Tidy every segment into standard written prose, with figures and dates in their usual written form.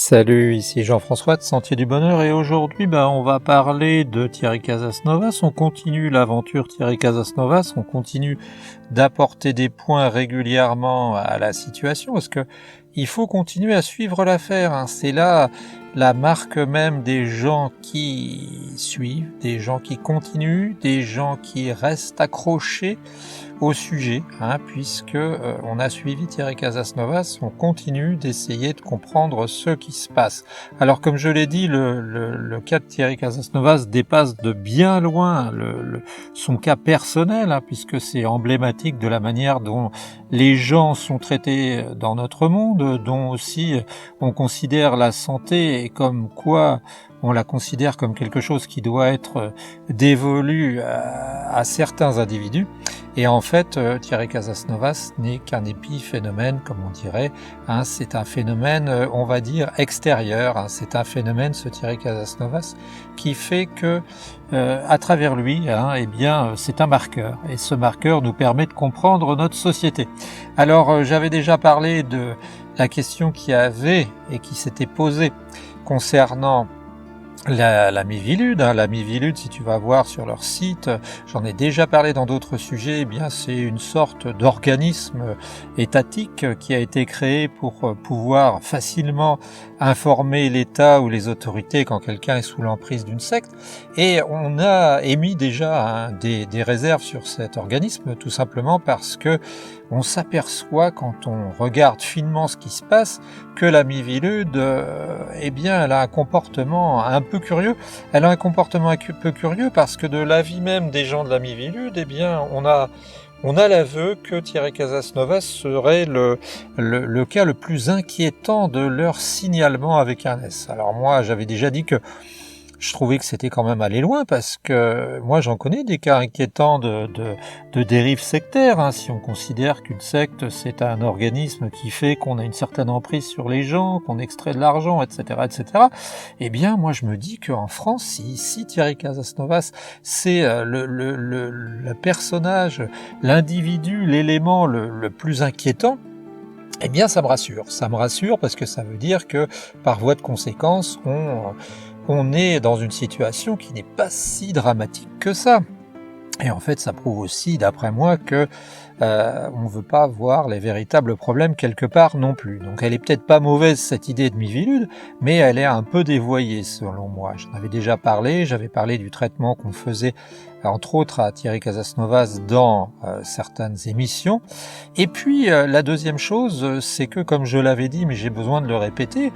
Salut, ici Jean-François de Sentier du Bonheur et aujourd'hui on va parler de Thierry Casasnovas. On continue l'aventure Thierry Casasnovas, on continue d'apporter des points régulièrement à la situation parce que il faut continuer à suivre l'affaire, hein. C'est là la marque même des gens qui suivent, des gens qui continuent, des gens qui restent accrochés au sujet, hein, puisque on a suivi Thierry Casasnovas, on continue d'essayer de comprendre ce qui se passe. Alors comme je l'ai dit, le cas de Thierry Casasnovas dépasse de bien loin son cas personnel, hein, puisque c'est emblématique de la manière dont les gens sont traités dans notre monde, dont aussi on considère la santé et comme quoi on la considère comme quelque chose qui doit être dévolu à certains individus. Et en fait, Thierry Casasnovas n'est qu'un épiphénomène, comme on dirait, hein, c'est un phénomène, on va dire, extérieur, hein, c'est un phénomène, ce Thierry Casasnovas, qui fait que, à travers lui, hein, c'est un marqueur, et ce marqueur nous permet de comprendre notre société. Alors, j'avais déjà parlé de la question qui avait et qui s'était posée concernant la Miviludes, hein, la Miviludes, si tu vas voir sur leur site, j'en ai déjà parlé dans d'autres sujets, c'est une sorte d'organisme étatique qui a été créé pour pouvoir facilement informer l'État ou les autorités quand quelqu'un est sous l'emprise d'une secte. Et on a émis déjà des réserves sur cet organisme, tout simplement parce que on s'aperçoit quand on regarde finement ce qui se passe que la Mivilude, elle a un comportement un peu curieux. Elle a un comportement un peu curieux parce que de l'avis même des gens de la Mivilude, on a l'aveu que Thierry Casasnovas serait le cas le plus inquiétant de leur signalement avec un S. Alors moi, j'avais déjà dit que je trouvais que c'était quand même aller loin parce que moi j'en connais des cas inquiétants de dérive sectaire, hein. Si on considère qu'une secte c'est un organisme qui fait qu'on a une certaine emprise sur les gens, qu'on extrait de l'argent, etc., moi je me dis qu'en France, si Thierry Casasnovas c'est le personnage, l'individu, l'élément le plus inquiétant, ça me rassure parce que ça veut dire que par voie de conséquence on est dans une situation qui n'est pas si dramatique que ça. Et en fait, ça prouve aussi, d'après moi, que on ne veut pas voir les véritables problèmes quelque part non plus. Donc elle est peut-être pas mauvaise, cette idée de Miviludes, mais elle est un peu dévoyée selon moi. J'en avais déjà parlé, j'avais parlé du traitement qu'on faisait entre autres à Thierry Casasnovas dans certaines émissions. Et puis la deuxième chose, c'est que comme je l'avais dit, mais j'ai besoin de le répéter,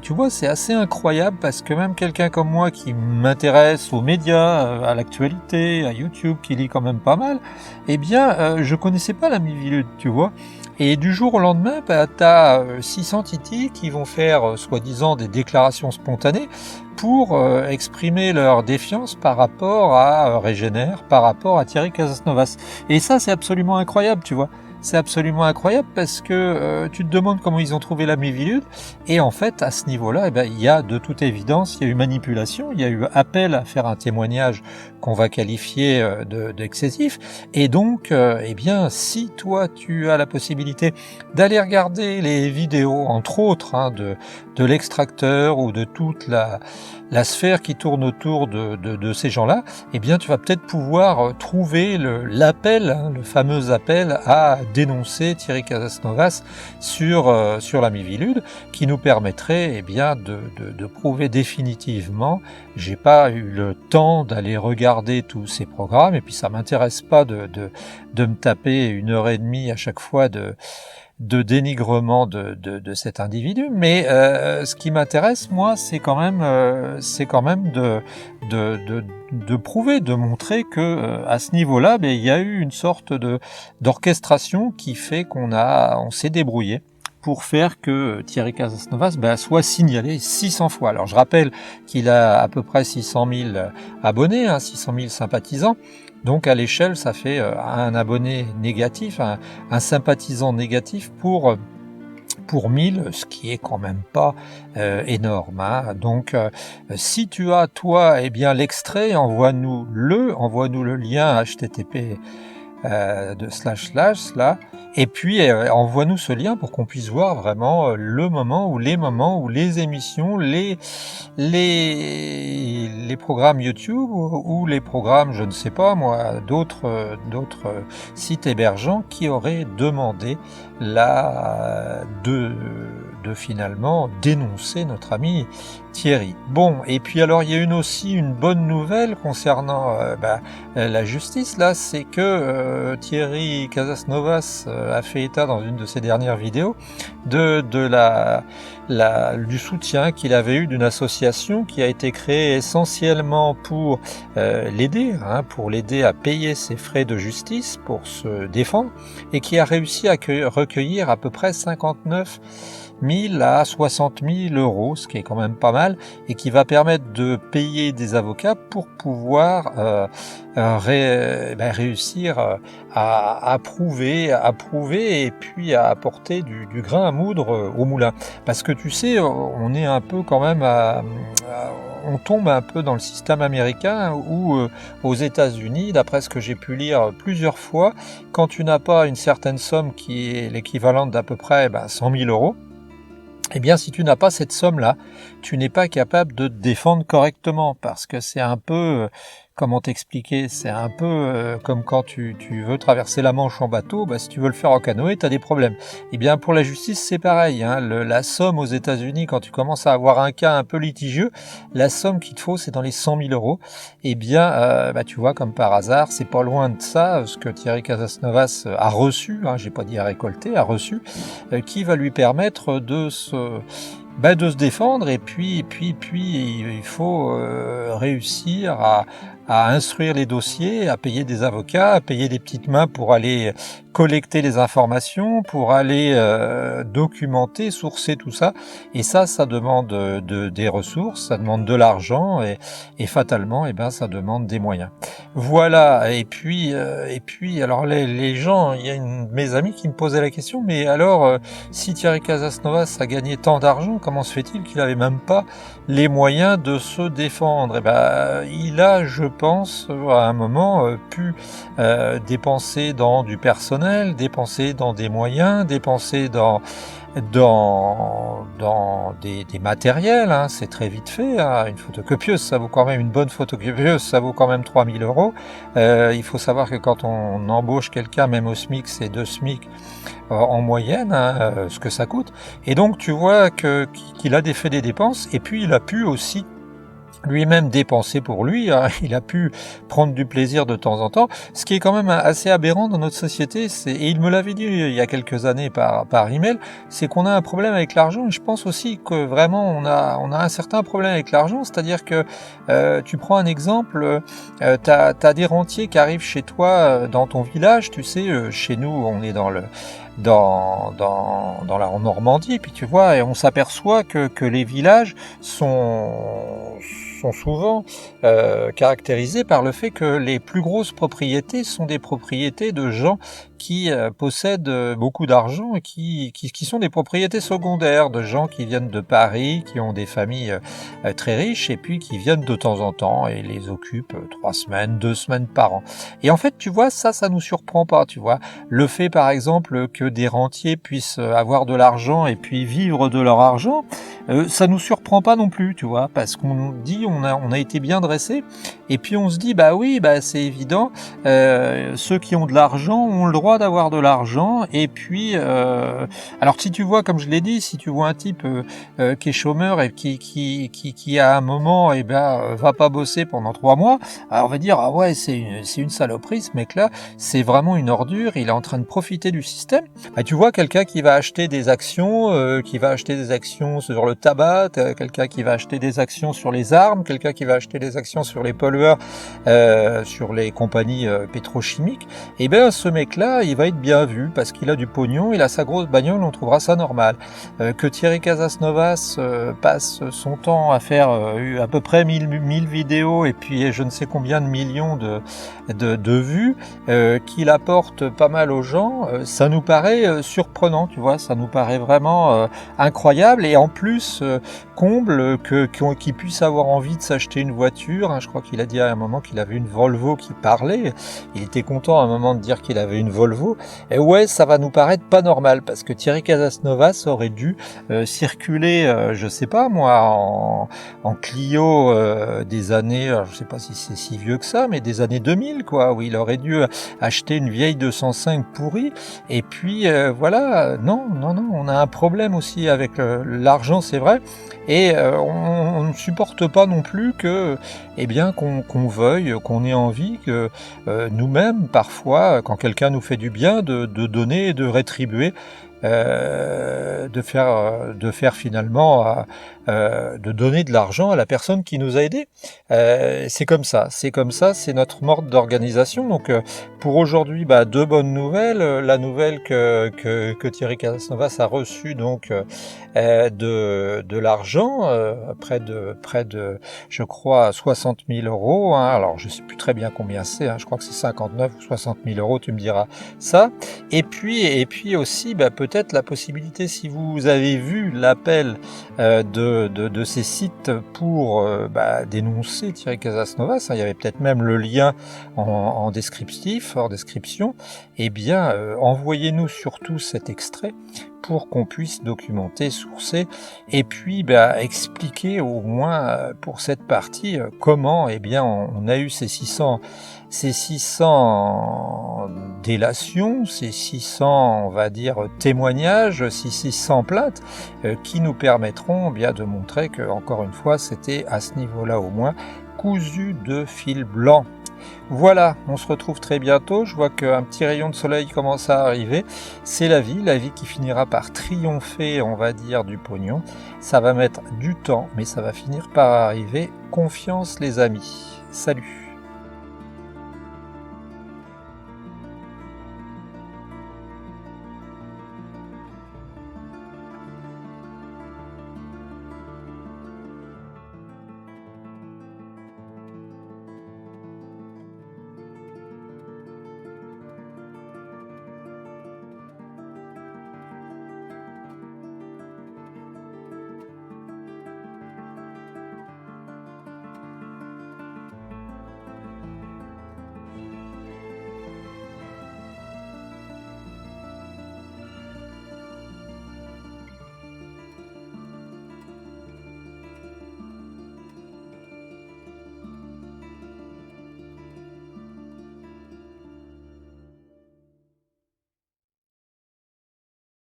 tu vois, c'est assez incroyable parce que même quelqu'un comme moi qui m'intéresse aux médias, à l'actualité, à YouTube, qui lit quand même pas mal, je connaissais pas la Mivilude, tu vois. Et du jour au lendemain, t'as 600 titis qui vont faire soi-disant des déclarations spontanées pour exprimer leur défiance par rapport à Régénère, par rapport à Thierry Casasnovas. Et ça, c'est absolument incroyable, tu vois. C'est absolument incroyable parce que tu te demandes comment ils ont trouvé la Mivilude et en fait à ce niveau-là, il y a de toute évidence, il y a eu manipulation, il y a eu appel à faire un témoignage qu'on va qualifier d'excessif et donc si toi tu as la possibilité d'aller regarder les vidéos entre autres de l'extracteur ou de toute la sphère qui tourne autour de ces gens-là, tu vas peut-être pouvoir trouver l'appel, hein, le fameux appel à dénoncer Thierry Casasnovas sur la Mivilude, qui nous permettrait de prouver définitivement. J'ai pas eu le temps d'aller regarder tous ces programmes, et puis ça m'intéresse pas de me taper 1h30 à chaque fois de dénigrement de cet individu, mais ce qui m'intéresse moi c'est quand même de prouver, de montrer que à ce niveau-là il y a eu une sorte d'orchestration qui fait on s'est débrouillé pour faire que Thierry Casasnovas soit signalé 600 fois. Alors je rappelle qu'il a à peu près 600 000 abonnés, 600 000 sympathisants. Donc à l'échelle, ça fait un abonné négatif, un sympathisant négatif pour 1000, ce qui est quand même pas énorme, hein. Donc si tu as toi l'extrait, envoie-nous le lien http de // là. Et puis envoie-nous ce lien pour qu'on puisse voir vraiment le moment ou les moments où les émissions, les programmes YouTube ou les programmes, je ne sais pas moi, d'autres sites hébergeants qui auraient demandé de finalement dénoncer notre ami Thierry. Bon, et puis alors il y a aussi une bonne nouvelle concernant la justice là, c'est que Thierry Casasnovas a fait état dans une de ses dernières vidéos du soutien qu'il avait eu d'une association qui a été créée essentiellement pour l'aider à payer ses frais de justice pour se défendre, et qui a réussi à recueillir à peu près 59 000 à 60 000 euros, ce qui est quand même pas mal, et qui va permettre de payer des avocats pour pouvoir réussir à prouver et puis à apporter du grain à moudre au moulin. Parce que tu sais, on est un peu quand même on tombe un peu dans le système américain où aux États-Unis, d'après ce que j'ai pu lire plusieurs fois, quand tu n'as pas une certaine somme qui est l'équivalent d'à peu près 100 000 euros, eh bien, si tu n'as pas cette somme-là, tu n'es pas capable de te défendre correctement, parce que c'est un peu, comment t'expliquer, c'est un peu comme quand tu veux traverser la Manche en bateau, si tu veux le faire en canoë, tu as des problèmes. Eh bien, pour la justice, c'est pareil, la somme aux États-Unis, quand tu commences à avoir un cas un peu litigieux, la somme qu'il te faut, c'est dans les 100 000 euros. Eh bien, tu vois, comme par hasard, c'est pas loin de ça, ce que Thierry Casasnovas a reçu, j'ai pas dit à récolter, a reçu, qui va lui permettre de se défendre, et puis il faut réussir à instruire les dossiers, à payer des avocats, à payer des petites mains pour aller collecter les informations, pour aller documenter, sourcer tout ça. Et ça demande des ressources, ça demande de l'argent, et fatalement, ça demande des moyens. Voilà. Et puis alors les gens, il y a une de mes amis qui me posait la question, mais alors si Thierry Casasnovas a gagné tant d'argent, comment se fait-il qu'il n'avait même pas les moyens de se défendre? Il a, je pense, à un moment pu dépenser dans du personnel, dépenser dans des moyens, dépenser dans des matériels, c'est très vite fait, une photocopieuse, ça vaut quand même, une bonne photocopieuse, ça vaut quand même 3 000 euros. Il faut savoir que quand on embauche quelqu'un, même au SMIC, c'est 2 SMIC en moyenne, ce que ça coûte. Et donc tu vois qu'il a fait des dépenses, et puis il a pu aussi lui-même dépenser pour lui, il a pu prendre du plaisir de temps en temps, ce qui est quand même assez aberrant dans notre société, et il me l'avait dit il y a quelques années par email, c'est qu'on a un problème avec l'argent, et je pense aussi que vraiment on a un certain problème avec l'argent, c'est-à-dire que tu prends un exemple, t'as des rentiers qui arrivent chez toi dans ton village, tu sais, chez nous on est en Normandie, puis tu vois, et on s'aperçoit que les villages sont souvent caractérisés par le fait que les plus grosses propriétés sont des propriétés de gens qui possèdent beaucoup d'argent, et qui sont des propriétés secondaires, de gens qui viennent de Paris, qui ont des familles très riches, et puis qui viennent de temps en temps et les occupent 3 semaines, 2 semaines par an. Et en fait, tu vois, ça nous surprend pas, tu vois. Le fait, par exemple, que des rentiers puissent avoir de l'argent et puis vivre de leur argent, ça nous surprend pas non plus, tu vois, parce qu'on dit, on a été bien dressé, et puis on se dit, c'est évident, ceux qui ont de l'argent ont le droit d'avoir de l'argent, et puis, alors si tu vois, comme je l'ai dit, si tu vois un type qui est chômeur et qui à un moment, va pas bosser pendant 3 mois, alors on va dire, ah ouais, c'est une saloperie, ce mec-là, c'est vraiment une ordure, il est en train de profiter du système. Tu vois, quelqu'un qui va acheter des actions, sur le tabac, quelqu'un qui va acheter des actions sur les armes, quelqu'un qui va acheter des actions sur les pollueurs, sur les compagnies pétrochimiques, ce mec-là, il va être bien vu parce qu'il a du pognon, il a sa grosse bagnole, on trouvera ça normal. Que Thierry Casasnovas passe son temps à faire à peu près 1000 vidéos et puis je ne sais combien de millions de vues, qu'il apporte pas mal aux gens, ça nous paraît surprenant, tu vois, ça nous paraît vraiment incroyable, et en plus comble qu'il puisse avoir envie de s'acheter une voiture, hein. Je crois qu'il a dit à un moment qu'il avait une Volvo qui parlait, il était content à un moment de dire qu'il avait une Volvo, et ouais, ça va nous paraître pas normal, parce que Thierry Casasnovas aurait dû circuler, je sais pas moi, en Clio des années, je sais pas si c'est si vieux que ça, mais des années 2000 quoi, où il aurait dû acheter une vieille 205 pourrie, et puis voilà, non, on a un problème aussi avec l'argent, c'est vrai, et on ne supporte pas non plus que, eh bien, qu'on veuille, qu'on ait envie que nous-mêmes, parfois, quand quelqu'un nous fait du bien, de donner et de rétribuer, de faire finalement, de donner de l'argent à la personne qui nous a aidés. C'est comme ça, c'est notre mode d'organisation. Donc pour aujourd'hui, deux bonnes nouvelles. La nouvelle que Thierry Casasnovas a reçu donc de l'argent, près de je crois 60 000 euros, hein. Alors je sais plus très bien combien c'est, hein. Je crois que c'est 59 ou 60 000 euros, tu me diras ça. Et puis aussi peut-être la possibilité, si vous avez vu l'appel de ces sites pour dénoncer Thierry Casasnovas, hein, il y avait peut-être même le lien en description, eh bien envoyez-nous surtout cet extrait pour qu'on puisse documenter, sourcer, et puis expliquer au moins pour cette partie comment on a eu ces 600 délations, ces 600 on va dire témoignages, ces 600 plaintes qui nous permettront de montrer que, encore une fois, c'était à ce niveau-là au moins cousu de fil blanc. Voilà, on se retrouve très bientôt. Je vois qu'un petit rayon de soleil commence à arriver. C'est la vie qui finira par triompher, on va dire, du pognon. Ça va mettre du temps, mais ça va finir par arriver. Confiance les amis. Salut!